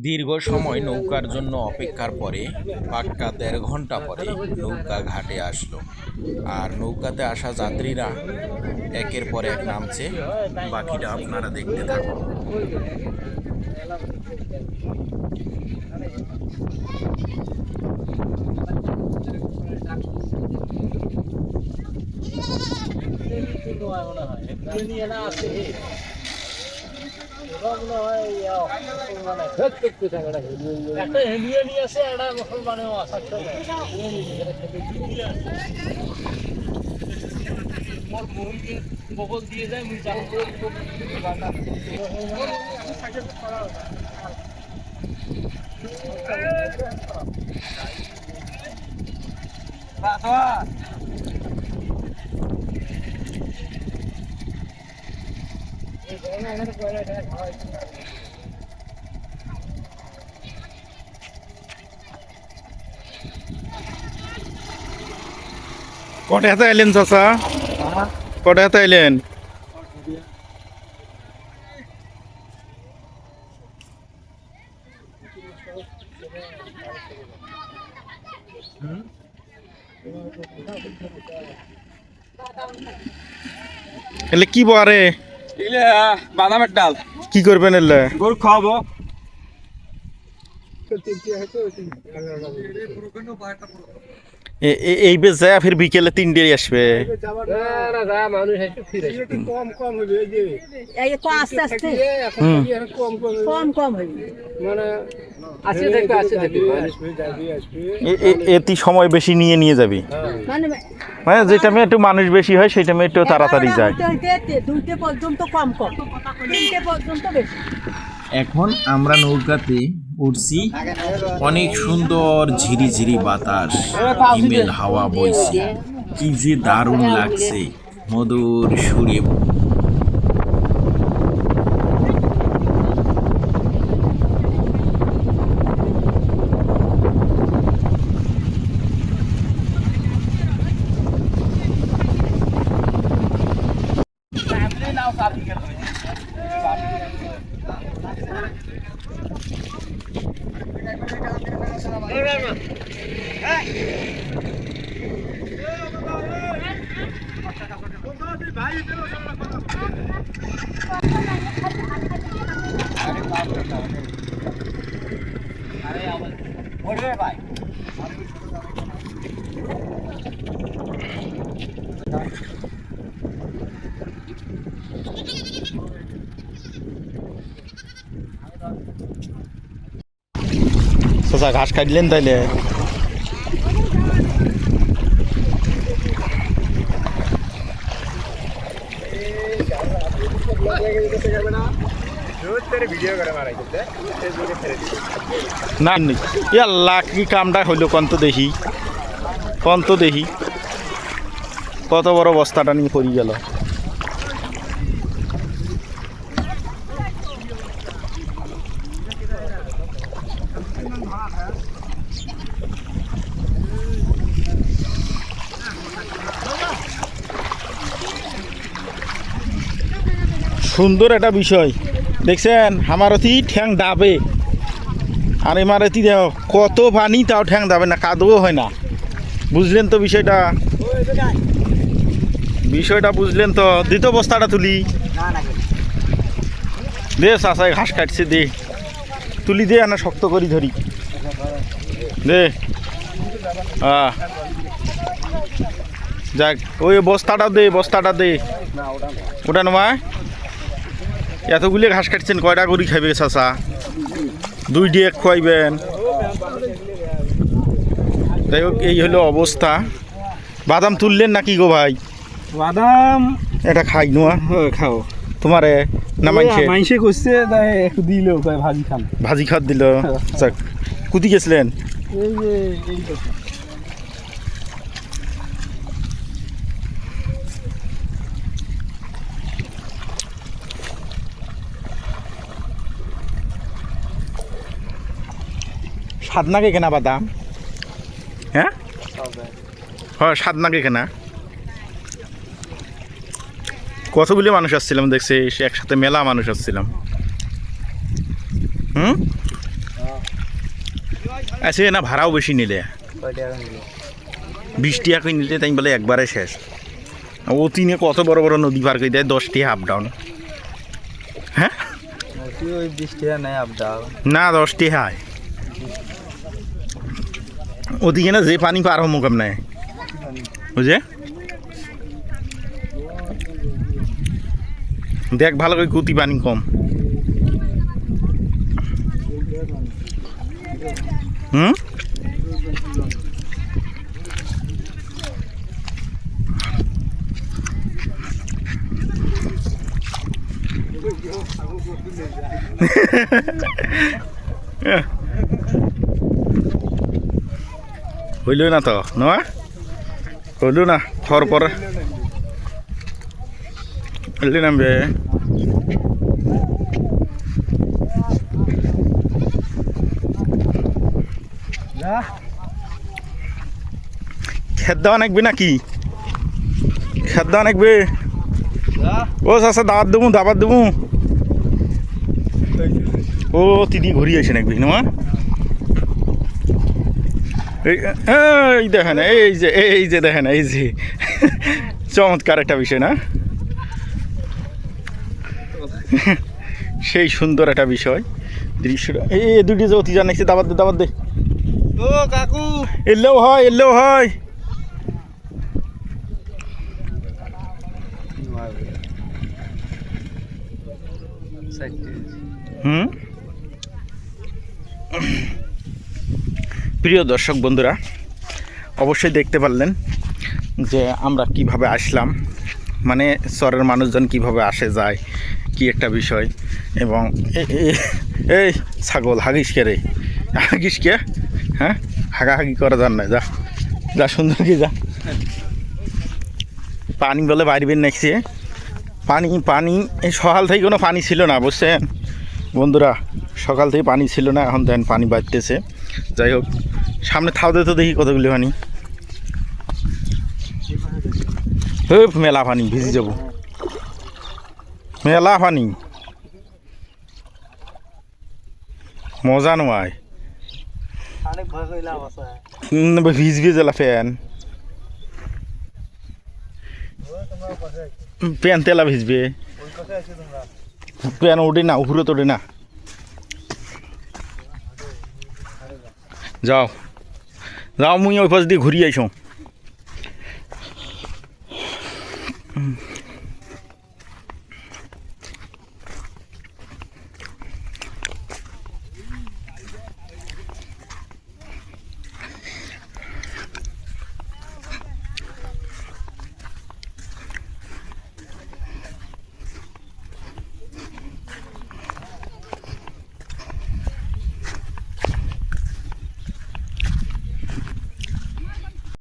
দীর্ঘ সময় নৌকার জন্য অপেক্ষার পরে পাক্কা ১.৫ ঘন্টা পরে নৌকা ঘাটে আসলো। আর নৌকাতে আসা যাত্রীরা একের পর এক নামছে, বাকিটা আপনারা দেখতে থাকুন। বগল দিয়ে যায় কটা হাতে আইলেন চাচা? কটা হাতে আইলেন? এলে কি বারে? বাদামের ডাল কি করবেন এলে? গরু খাওয়াবো। এই বেশ যায় ফির বিকেলে ৩টে আসবে। এটি সময় বেশি নিয়ে যাবি, মানে যে টাইমে একটু মানুষ বেশি হয় সেই টাইমে একটু তাড়াতাড়ি যায়। এখন আমরা নৌকাতে উঠছি, অনেক সুন্দর ঝিরিঝিরি বাতাস, হিমেল হাওয়া বইছে, কি যে দারুণ লাগছে মধুর সুরে। চাচা ঘাস কাটলেন তাইলে? না আল্লাহ কি কামটা হইলো কন্ত দেখি, কত বড় বস্তাটা নিয়ে পড়ি গেল। সুন্দর একটা বিষয় দেখছেন, আমার অতি ঠ্যাং ডাবে, আর এমার অতি দেহ কত পানি তাও ঠ্যাং দাবে না, কাদও হয় না। বুঝলেন তো বিষয়টা? বুঝলেন তো? দ্বিতীয় বস্তাটা তুলি দে, চাচাই ঘাস কাটছে, দে তুলি দে, না শক্ত করি ধরি দে। যাক ওই বস্তাটা দে, ওটা নয়। এতগুলি ঘাস কাটছেন, কয়টা করি খাইবে চাচা? 2 ডিএক খাইবেন। যাই হোক, এই হলো অবস্থা। বাদাম তুললেন নাকি গো ভাই? বাদাম এটা খাই নোয়া খাও তোমারে না? মাইনসে করছে একটু দিল, ভাজি খাত দিল। যাক, কুতি গেছিলেন? স্বাদ নাগে কেনা বাদাম? হ্যাঁ স্বাদ নাগে কেনা? কতগুলি মানুষ আসছিলাম দেখছে একসাথে মেলা মানুষ আসছিলাম আচ্ছা না ভাড়াও বেশি নিলে 20 টাকা করে নিলে তাই বলে একবারে শেষ ও তিনে কত বড় বড় নদী পার করে দেয় 10 টাকা আপ ডাউন হ্যাঁ 20 টাকা নাই আপ ডাউন না 10 টাকা ওদিকে না যে পানি পার হম কেমন বুঝে দেখ ভালো করে গতি পানি কম হইল না তো নয় হইল না খর পর হইল নামবে খেত দেওয়া নাকবে নাকি খেত দেওয়া নাকবে ও চাচা দাবাত দেবো ও তিদি ঘুরি আছে নাকবি না এই দেখেন এই যে দেখেন এই যে চমৎকার একটা বিষয় না সেই সুন্দর একটা বিষয় দৃশ্যটা এই দুটি যে অতি জানাইছে দাবাত দে ও কাকু এলেও হয় প্রিয় দর্শক বন্ধুরা অবশ্যই দেখতে পারলেন যে আমরা কিভাবে আসলাম মানে চরের মানুষজন কিভাবে আসে যায় কি একটা বিষয় এবং এই ছাগল হাগিস কে হ্যাঁ হাগাহাগি করা যান না যা সুন্দর কি যা পানি বলে বাইরবেন নাকছে পানি এই সকাল থেকে কোনো পানি ছিল না বুঝছেন বন্ধুরা সকাল থেকে পানি ছিল না এখন দেখেন পানি বাড়তেছে যাই হোক সামনে থাওতে তো দেখি কতগুলি পানি মেলা পানি ভিজে যাব মেলা পানি মজা নয় ভিজবে জেলা ফ্যান তেলা ভিজবে প্যান ওঠে না উপরে তোড়ে না যাও মুই ওই পাশ দিয়ে ঘুরি আইসো